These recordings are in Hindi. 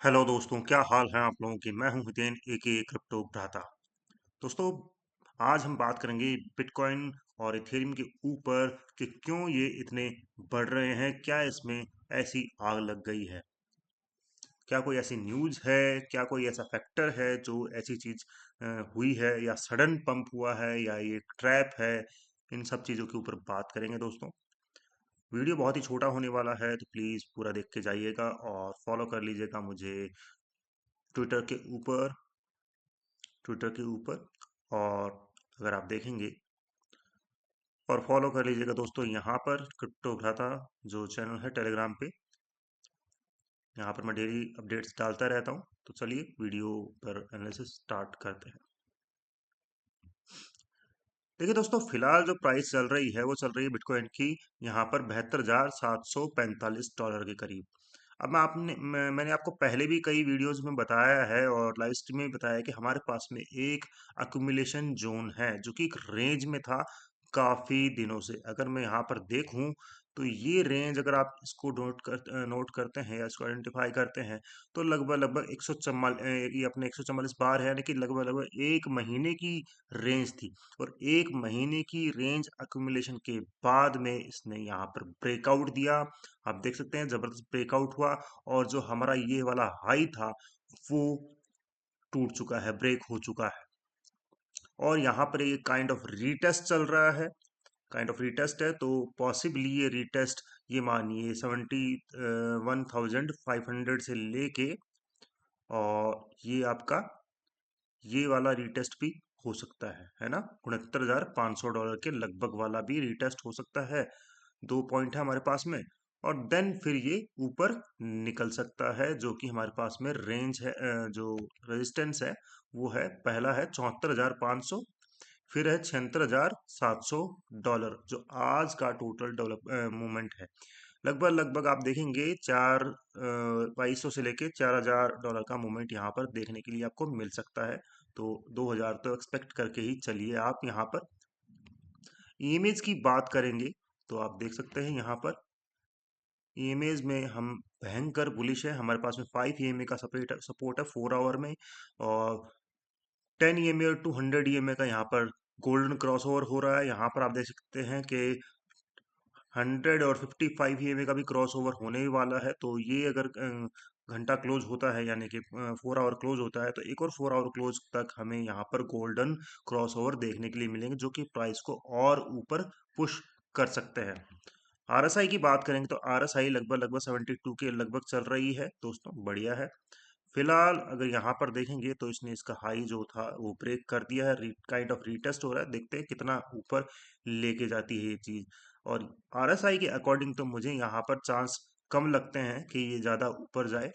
हेलो दोस्तों, क्या हाल है आप लोगों की। मैं हूं हितेन एके क्रिप्टो भ्राता। दोस्तों, आज हम बात करेंगे बिटकॉइन और इथेरियम के ऊपर कि क्यों ये इतने बढ़ रहे हैं। क्या इसमें ऐसी आग लग गई है? क्या कोई ऐसी न्यूज़ है, क्या कोई ऐसा फैक्टर है जो ऐसी चीज़ हुई है, या सडन पंप हुआ है, या ये ट्रैप है? इन सब चीज़ों के ऊपर बात करेंगे दोस्तों। वीडियो बहुत ही छोटा होने वाला है, तो प्लीज़ पूरा देख के जाइएगा और फॉलो कर लीजिएगा मुझे ट्विटर के ऊपर ट्विटर के ऊपर। और अगर आप देखेंगे और फॉलो कर लीजिएगा दोस्तों, यहाँ पर क्रिप्टो भ्राता जो चैनल है टेलीग्राम पे, यहाँ पर मैं डेली अपडेट्स डालता रहता हूँ। तो चलिए वीडियो पर एनालिसिस स्टार्ट करते हैं। देखिए दोस्तों, फिलहाल जो प्राइस चल रही है वो चल रही है बिटकॉइन की यहाँ पर $72,745 के करीब। अब मैंने आपको पहले भी कई वीडियोस में बताया है और लाइव स्ट्रीम में भी बताया है कि हमारे पास में एक अक्यूमुलेशन जोन है जो कि एक रेंज में था काफी दिनों से। अगर मैं यहाँ पर देखूं तो ये रेंज, अगर आप इसको नोट करते हैं या इसको आइडेंटिफाई करते हैं, तो लगभग लगभग 144, ये अपने 144 बार है, यानी कि लगभग लगभग एक महीने की रेंज थी। और एक महीने की रेंज अक्यूमुलेशन के बाद में इसने यहाँ पर ब्रेकआउट दिया। आप देख सकते हैं जबरदस्त ब्रेकआउट हुआ, और जो हमारा ये वाला हाई था वो टूट चुका है, ब्रेक हो चुका है। और यहाँ पर ये काइंड ऑफ रीटेस्ट चल रहा है, काइंड ऑफ रीटेस्ट है। तो पॉसिबली ये रीटेस्ट, ये मानिए 71,500 से लेके, और ये आपका ये वाला रीटेस्ट भी हो सकता है ना, $69,500 के लगभग वाला भी रीटेस्ट हो सकता है। 2 पॉइंट है हमारे पास में। और देन फिर ये ऊपर निकल सकता है, जो कि हमारे पास में रेंज है, जो रेजिस्टेंस है वो है, पहला है 74,500, फिर है $76,700, जो आज का टोटल डेवलप मूवमेंट है। लगभग लगभग आप देखेंगे 2200 से लेके $4,000 का मूवमेंट यहाँ पर देखने के लिए आपको मिल सकता है। तो 2000 तो एक्सपेक्ट करके ही चलिए आप यहाँ पर। इमेज की बात करेंगे तो आप देख सकते हैं यहाँ पर इमेज में हम भयंकर बुलिश है। हमारे पास में 5 EMA का सपोर्ट है 4 आवर में, और 10 EMA और 200 EMA का यहाँ पर गोल्डन क्रॉसओवर हो रहा है। यहाँ पर आप देख सकते हैं कि 100 और 55 EMA का भी क्रॉस ओवर होने ही वाला है। तो ये अगर घंटा क्लोज होता है, यानी कि 4 आवर क्लोज होता है, तो एक और 4 आवर क्लोज तक हमें यहाँ पर गोल्डन क्रॉस ओवर देखने के लिए मिलेंगे, जो कि प्राइस को और ऊपर पुश कर सकते हैं। आरएसआई की बात करेंगे तो आरएसआई लगभग लगभग 72 के लगभग चल रही है दोस्तों, बढ़िया है। फिलहाल अगर यहाँ पर देखेंगे तो इसने इसका हाई जो था वो ब्रेक कर दिया है, काइंड ऑफ रीटेस्ट हो रहा है। देखते हैं कितना ऊपर लेके जाती है ये चीज। और आरएसआई के अकॉर्डिंग तो मुझे यहाँ पर चांस कम लगते हैं कि ये ज्यादा ऊपर जाए।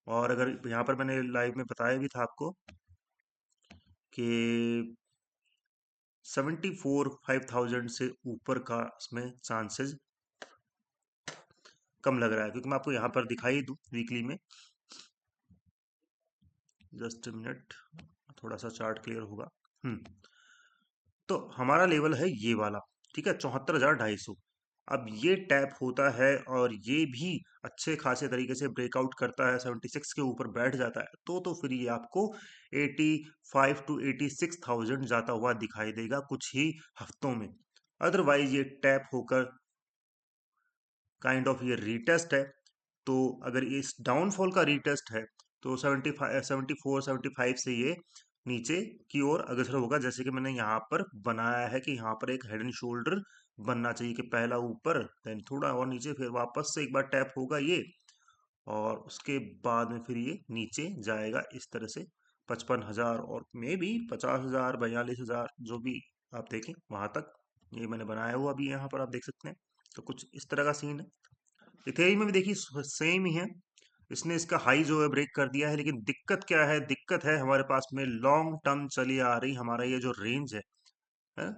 और अगर यहाँ पर मैंने लाइव में बताया भी था आपको कि 74,500 से ऊपर का इसमें चांसेस कम लग रहा है, क्योंकि मैं आपको यहाँ पर दिखाई दूँ वीकली में। जस्ट मिनट, थोड़ा सा चार्ट क्लियर होगा। तो हमारा लेवल है ये वाला, ठीक है, 74,250। अब ये टैप होता है और ये भी अच्छे खासे तरीके से ब्रेकआउट करता है, 76 के ऊपर बैठ जाता है, तो फिर ये आपको 85 to 86,000 जाता हुआ दिखाई देगा कुछ ही हफ्तों में। अदरवाइज ये टैप होकर काइंड ऑफ ये रीटेस्ट है। तो अगर इस डाउनफॉल का रीटेस्ट है तो 75, 74, 75 से ये नीचे की ओर अग्रसर होगा, जैसे कि मैंने यहाँ पर बनाया है कि यहाँ पर एक हेड एंड शोल्डर बनना चाहिए कि पहला ऊपर, देन थोड़ा और नीचे, फिर वापस से एक बार टैप होगा ये, और उसके बाद में फिर ये नीचे जाएगा इस तरह से 55,000 और मे बी 50,000, 42,000, जो भी आप देखें वहां तक। ये मैंने बनाया हुआ अभी यहाँ पर आप देख सकते हैं। तो कुछ इस तरह का सीन है। इथेरियम में भी देखिए सेम ही है। इसने इसका हाई जो है ब्रेक कर दिया है, लेकिन दिक्कत क्या है? दिक्कत है हमारे पास में लॉन्ग टर्म चली आ रही हमारा ये जो रेंज है,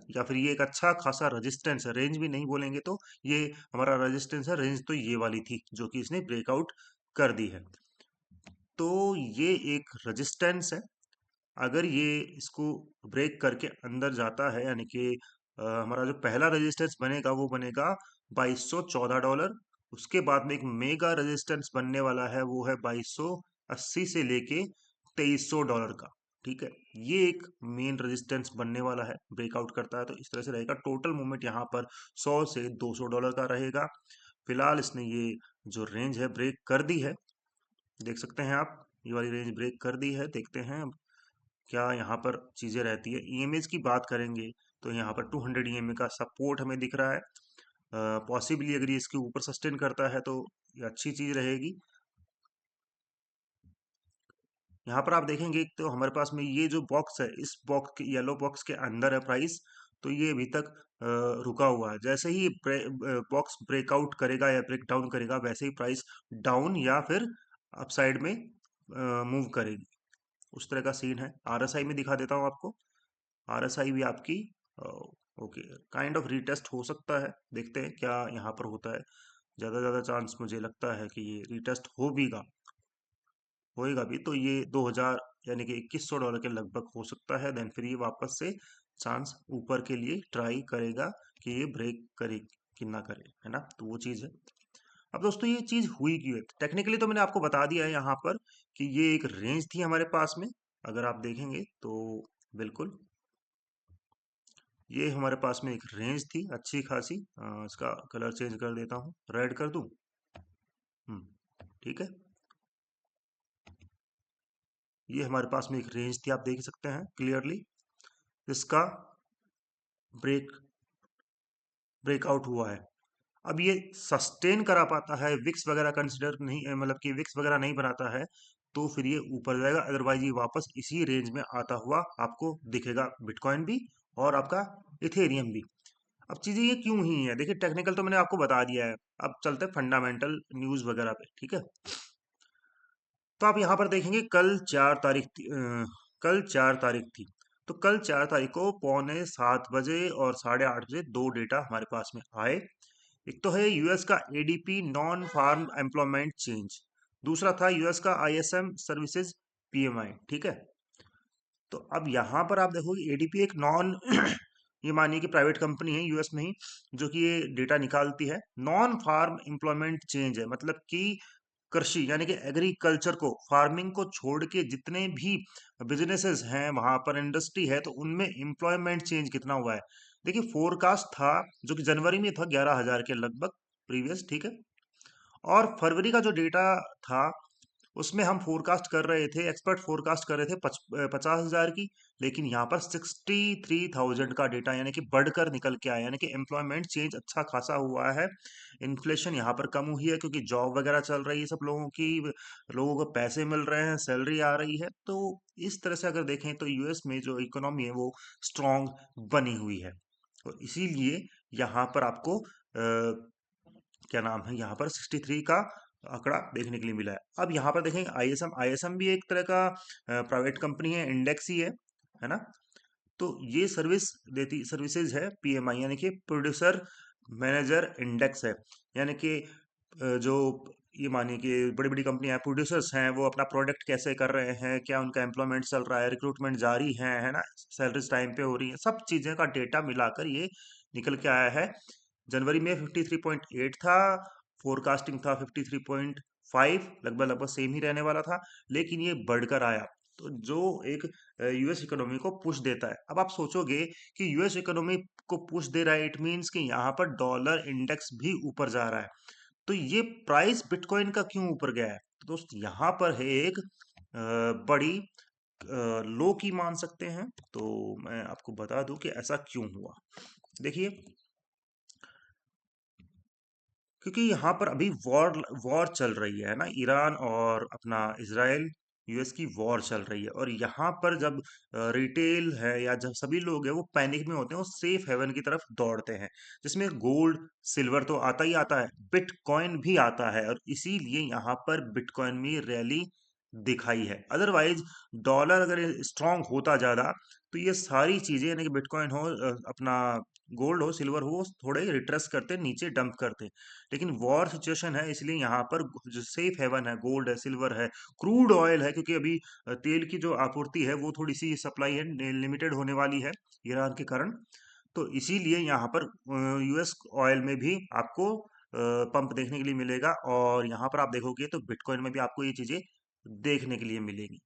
या फिर ये एक अच्छा खासा रेजिस्टेंस है, रेंज भी नहीं बोलेंगे तो ये हमारा रेजिस्टेंस है। रेंज तो ये वाली थी जो कि इसने ब्रेकआउट कर दी है। तो ये एक रेजिस्टेंस है। अगर ये इसको ब्रेक करके अंदर जाता है, यानी कि हमारा जो पहला रेजिस्टेंस बनेगा वो बनेगा $2,214, उसके बाद में एक मेगा रेजिस्टेंस बनने वाला है, वो है 2280 से लेके $2300 का। ठीक है, ये एक मेन रेजिस्टेंस बनने वाला है, ब्रेकआउट करता है तो इस तरह से रहेगा। टोटल मूवमेंट यहाँ पर 100 से $200 का रहेगा। फिलहाल इसने ये जो रेंज है ब्रेक कर दी है, देख सकते हैं आप, ये वाली रेंज ब्रेक कर दी है। देखते हैं अब क्या यहाँ पर चीजें रहती है। ईएमएस की बात करेंगे तो यहाँ पर 200 ईएमए का सपोर्ट हमें दिख रहा है। पॉसिबली अगर ये इसके ऊपर सस्टेन करता है तो ये अच्छी चीज रहेगी। यहाँ पर आप देखेंगे तो हमारे पास में ये जो बॉक्स है, इस बॉक्स के येलो बॉक्स के अंदर है प्राइस, तो ये अभी तक रुका हुआ है। जैसे ही बॉक्स ब्रेकआउट करेगा या ब्रेक डाउन करेगा, वैसे ही प्राइस डाउन या फिर अपसाइड में मूव करेगी। उस तरह का सीन है। आरएसआई में दिखा देता हूँ आपको। आरएसआई भी आपकी ओके काइंड ऑफ रीटेस्ट हो सकता है। देखते हैं क्या यहाँ पर होता है। ज़्यादा चांस मुझे लगता है कि ये रीटेस्ट होएगा भी, तो ये 2000 यानी कि $2100 के लगभग हो सकता है। देन फिर ये वापस से चांस ऊपर के लिए ट्राई करेगा कि ये ब्रेक करे कि ना करे, है ना, तो वो चीज़ है। अब दोस्तों ये चीज़ हुई क्यों है? टेक्निकली तो मैंने आपको बता दिया है यहाँ पर कि ये एक रेंज थी हमारे पास में। अगर आप देखेंगे तो बिल्कुल ये हमारे पास में एक रेंज थी अच्छी खासी। इसका कलर चेंज कर देता हूँ, रेड कर दूँ। ठीक है, ये हमारे पास में एक रेंज थी, आप देख सकते हैं क्लियरली। इसका ब्रेकआउट हुआ है। अब ये सस्टेन करा पाता है, विक्स वगैरह कंसिडर नहीं, मतलब कि विक्स वगैरह नहीं बनाता है, तो फिर ये ऊपर जाएगा। अदरवाइज ये वापस इसी रेंज में आता हुआ आपको दिखेगा, बिटकॉइन भी और आपका इथेरियम भी। अब चीजें ये क्यों हुई है, देखिए टेक्निकल तो मैंने आपको बता दिया है। अब चलते हैं फंडामेंटल न्यूज वगैरह पे। ठीक है, तो आप यहाँ पर देखेंगे कल 4 तारीख थी। तो कल 4 तारीख को पौने 7 बजे और 8:30 बजे दो डेटा हमारे पास में आए। एक तो है यूएस का ADP non farm employment change, दूसरा था यूएस का आईएसएम सर्विसेज पीएमआई। ठीक है, तो अब यहाँ पर आप देखोगे एडीपी एक नॉन ये मानिए कि प्राइवेट कंपनी है यूएस में ही, जो कि ये डेटा निकालती है। नॉन फार्म एम्प्लॉयमेंट चेंज है, मतलब कि कृषि यानी कि एग्रीकल्चर को, फार्मिंग को छोड़ के जितने भी बिजनेसेस हैं वहां पर, इंडस्ट्री है, तो उनमें एम्प्लॉयमेंट चेंज कितना हुआ है। देखिए फोरकास्ट था जो कि जनवरी में था 11,000 के लगभग प्रीवियस। ठीक है, और फरवरी का जो डेटा था उसमें हम फोरकास्ट कर रहे थे, एक्सपर्ट फोरकास्ट कर रहे थे 50,000 की, लेकिन यहाँ पर 63,000 का डेटा यानी कि बढ़कर निकल के आया, यानी कि एम्प्लॉयमेंट चेंज अच्छा खासा हुआ है। इन्फ्लेशन यहाँ पर कम हुई है क्योंकि जॉब वगैरह चल रही है सब लोगों की, लोगों को पैसे मिल रहे हैं, सैलरी आ रही है। तो इस तरह से अगर देखें तो यूएस में जो इकोनॉमी है वो स्ट्रांग बनी हुई है, और इसीलिए यहाँ पर आपको क्या नाम है, यहाँ पर 63 का आंकड़ा देखने के लिए मिला है। अब यहाँ पर देखेंगे आईएसएम, आईएसएम भी एक तरह का प्राइवेट कंपनी है, इंडेक्स ही है ना। तो ये सर्विसेज है पीएमआई, यानी कि प्रोड्यूसर मैनेजर इंडेक्स है। यानी कि जो ये मानिए कि बड़ी बड़ी कंपनियां प्रोड्यूसर्स हैं, वो अपना प्रोडक्ट कैसे कर रहे हैं, क्या उनका एम्प्लॉयमेंट चल रहा है, रिक्रूटमेंट जारी है ना, सैलरीज टाइम पे हो रही है, सब चीजें का डेटा मिलाकर ये निकल के आया है। जनवरी में 53.8 था, फोरकास्टिंग था 53.5, लगभग लगभग सेम ही रहने वाला था, लेकिन ये बढ़कर आया। तो जो एक यूएस इकोनॉमी को पुश देता है। अब आप सोचोगे कि यूएस इकोनॉमी को पुश दे रहा है, इट मीन्स कि यहाँ पर डॉलर इंडेक्स भी ऊपर जा रहा है, तो ये प्राइस बिटकॉइन का क्यों ऊपर गया है। तो दोस्त यहाँ पर है एक बड़ी लो की मान सकते हैं। तो मैं आपको बता दूं कि ऐसा क्यों हुआ। देखिए, क्योंकि यहाँ पर अभी वॉर वॉर चल रही है ना, ईरान और अपना इसराइल यूएस की वॉर चल रही है, और यहाँ पर जब रिटेल है या जब सभी लोग हैं वो पैनिक में होते हैं, वो सेफ हेवन की तरफ दौड़ते हैं, जिसमें गोल्ड सिल्वर तो आता ही आता है, बिटकॉइन भी आता है, और इसीलिए यहाँ पर बिटकॉइन में रैली दिखाई है। अदरवाइज डॉलर अगर स्ट्रांग होता ज्यादा, तो ये सारी चीजें यानी कि बिटकॉइन हो, अपना गोल्ड हो, सिल्वर हो, थोड़े रिट्रेस करते, नीचे डंप करते। लेकिन वॉर सिचुएशन है, इसलिए यहाँ पर जो सेफ हेवन है, गोल्ड है, सिल्वर है, क्रूड ऑयल है, क्योंकि अभी तेल की जो आपूर्ति है वो थोड़ी सी सप्लाई है लिमिटेड होने वाली है ईरान के कारण। तो इसीलिए यहाँ पर यूएस ऑयल में भी आपको पंप देखने के लिए मिलेगा, और यहाँ पर आप देखोगे तो बिटकॉइन में भी आपको ये चीजें देखने के लिए मिलेंगी।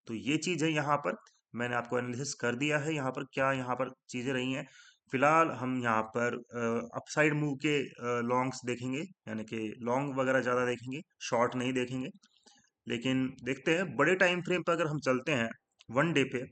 तो ये चीज है, यहाँ पर मैंने आपको एनालिसिस कर दिया है यहाँ पर क्या यहाँ पर चीजें रही हैं। फिलहाल हम यहाँ पर अपसाइड मूव के लॉन्ग्स देखेंगे, यानी कि लॉन्ग वगैरह ज्यादा देखेंगे, शॉर्ट नहीं देखेंगे। लेकिन देखते हैं बड़े टाइम फ्रेम पर अगर हम चलते हैं वन डे पे,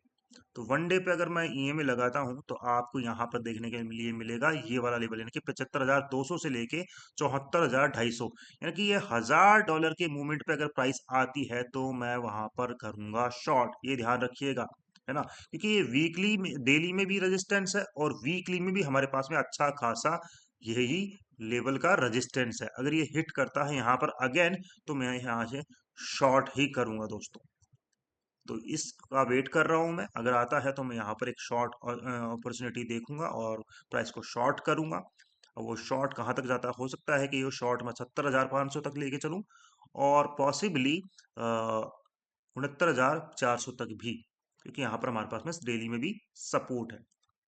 तो वन डे पे अगर मैं ईएमए लगाता हूं तो आपको यहाँ पर देखने के लिए मिलेगा ये वाला लेवल, यानी कि 75,200 से लेके 74,250, यानी कि ये $1,000 के मूवमेंट पे अगर प्राइस आती है तो मैं वहां पर करूंगा शॉर्ट, ये ध्यान रखिएगा, है ना। क्योंकि ये वीकली में, डेली में भी रेजिस्टेंस है और वीकली में भी हमारे पास में अच्छा खासा यही लेवल का रेजिस्टेंस है। अगर ये हिट करता है यहाँ पर अगेन, तो मैं यहाँ से शॉर्ट ही करूंगा दोस्तों। तो इसका वेट कर रहा हूं मैं, अगर आता है तो मैं यहाँ पर एक शॉर्ट अपॉर्चुनिटी देखूंगा और प्राइस को शॉर्ट करूंगा। और वो शॉर्ट कहाँ तक जाता है, हो सकता है कि ये शॉर्ट मैं 76,500 तक लेके चलूं, और पॉसिबली 69,400 तक भी, क्योंकि यहाँ पर हमारे पास में डेली में भी सपोर्ट है।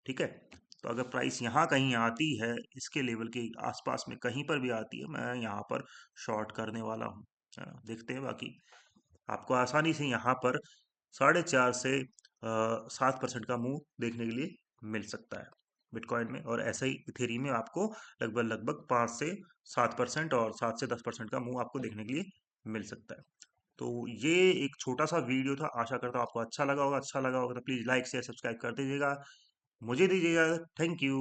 ठीक है, तो अगर प्राइस यहाँ कहीं आती है, इसके लेवल के आसपास में कहीं पर भी आती है, मैं यहाँ पर शॉर्ट करने वाला हूँ, है ना। देखते हैं, बाकी आपको आसानी से यहाँ पर 4.5 से 7% का मूव देखने के लिए मिल सकता है बिटकॉइन में, और ऐसा ही इथेरियम में आपको लगभग लगभग 5 से 7% और 7 से 10% का मूव आपको देखने के लिए मिल सकता है। तो ये एक छोटा सा वीडियो था, आशा करता हूँ आपको अच्छा लगा होगा। अच्छा लगा होगा तो प्लीज़ लाइक शेयर सब्सक्राइब कर दीजिएगा, मुझे दीजिएगा। Thank you.